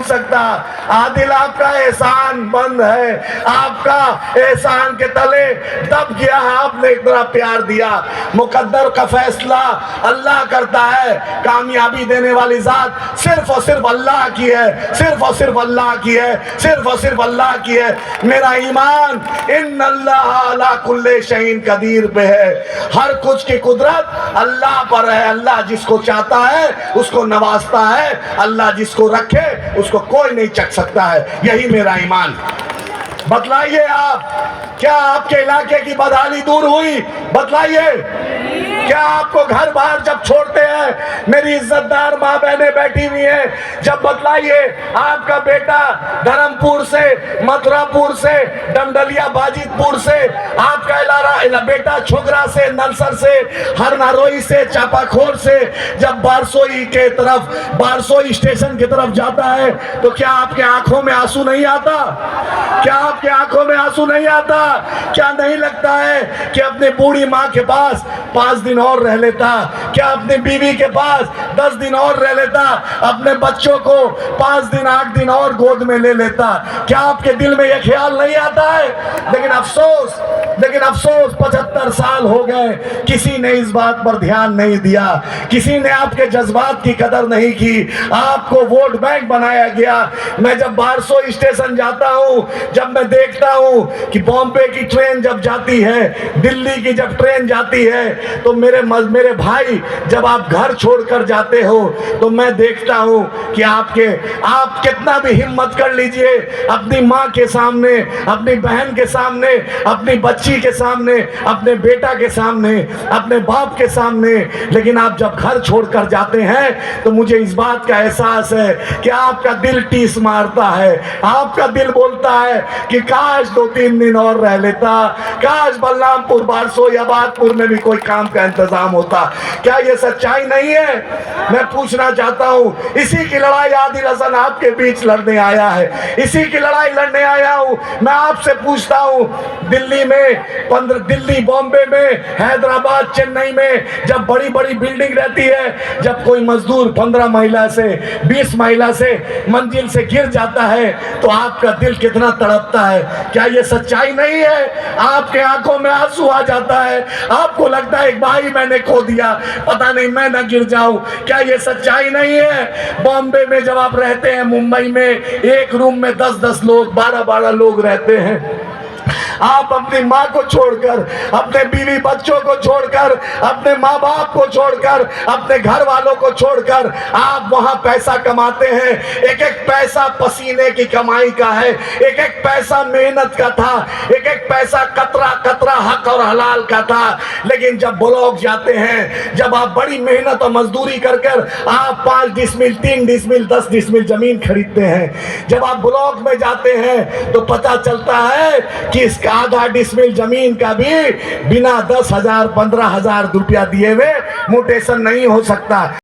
सकता। आदिल आपका एहसान बंद है, आपका एहसान के तले दब गया है। आपने इतना प्यार दिया। मुकद्दर का फैसला अल्लाह करता है। कामयाबी देने वाली जात सिर्फ और सिर्फ अल्लाह की है, सिर्फ और सिर्फ अल्लाह की है, सिर्फ और सिर्फ अल्लाह की है। मेरा ईमान इन्नल्लाह अला कुल्ले शैइन कदीर पे है। हर कुछ की कुदरत अल्लाह पर है। अल्लाह जिसको चाहता है उसको नवाजता है, अल्लाह जिसको रखे उसको कोई नहीं चख सकता है। यही मेरा ईमान। बतलाइए आप, क्या आपके इलाके की बदहाली दूर हुई? बतलाइए। क्या आपको घर बाहर जब छोड़ते हैं, मेरी इज्जतदार माँ बहनें बैठी हुई हैं, जब बतलाइए आपका बेटा धर्मपुर से, मथुरापुर से, डमडलिया बाजितपुर से, आपका बेटा छोगरा से, नलसर से, हरनारोई से, चापाखोर से जब बारसोई के तरफ, बारसोई स्टेशन की तरफ जाता है तो क्या आपके आंखों में आंसू नहीं आता? क्या आपके आंखों में आंसू नहीं आता? क्या नहीं लगता है कि अपनी बूढ़ी माँ के पास 5 दिन और रह लेता? क्या अपनी बीवी के पास 10 दिन और रह लेता? अपने बच्चों को 5 दिन 8 दिन और गोद में ले लेता? क्या आपके दिल में यह ख्याल नहीं आता है? लेकिन अफसोस 75 साल हो गए, किसी ने इस बात पर ध्यान नहीं दिया, किसी ने आपके जज्बात की कदर नहीं की। आपको वोट बैंक बनाया गया। मैं जब बारसोई स्टेशन जाता हूँ, जब मैं देखता हूँ कि बॉम्बे की ट्रेन जब जाती है, दिल्ली की जब ट्रेन जाती है, तो मेरे भाई जब आप घर छोड़कर जाते हो तो मैं देखता हूँ कि आप कितना भी हिम्मत कर लीजिए अपनी माँ के सामने, अपनी बहन के सामने, अपनी बच्ची के सामने, अपने बेटा के सामने, अपने बाप के सामने, लेकिन आप जब घर छोड़कर जाते हैं तो मुझे इस बात का एहसास है कि आपका दिल टीस मारता है। आपका दिल बोलता है कि काश 2-3 दिन और रह लेता, काश बलरामपुर, बारसोई, आबादपुर में भी कोई काम का इंतजाम होता। क्या ये सच्चाई नहीं है? मैं पूछना चाहता हूँ, इसी की लड़ाई आदिल हसन आपके बीच लड़ने आया है, इसी की लड़ाई लड़ने आया हूँ। मैं आपसे पूछता हूँ, दिल्ली में 15, दिल्ली, बॉम्बे में, हैदराबाद, चेन्नई में जब बड़ी बड़ी बिल्डिंग रहती है, जब कोई मजदूर 15 महिला से, 20 महिला से मंजिल से गिर जाता है तो आपका दिल कितना तड़पता है? क्या ये सच्चाई नहीं है? आपके आंखों में आंसू आ जाता है, आपको लगता है एक भाई मैंने खो दिया, पता नहीं मैं ना गिर जाऊं। क्या ये सच्चाई नहीं है? बॉम्बे में जब आप रहते हैं, मुंबई में एक रूम में 10-10 लोग, 12-12 लोग रहते हैं। आप अपनी माँ को छोड़कर, अपने बीवी बच्चों को छोड़कर, अपने माँ बाप को छोड़कर, अपने घर वालों को छोड़कर आप वहां पैसा कमाते हैं। एक एक पैसा पसीने की कमाई का है, एक एक पैसा मेहनत का था, एक एक पैसा कतरा कतरा हक और हलाल का था। लेकिन जब ब्लॉक जाते हैं, जब आप बड़ी मेहनत और मजदूरी कर कर आप 5 डिसमिल, 3 डिसमिल, 10 डिसमिल जमीन खरीदते हैं, जब आप ब्लॉक में जाते हैं तो पता चलता है कि इसका आधा डिसमिल जमीन का भी बिना 10,000 15,000 रुपया दिए हुए म्यूटेशन नहीं हो सकता।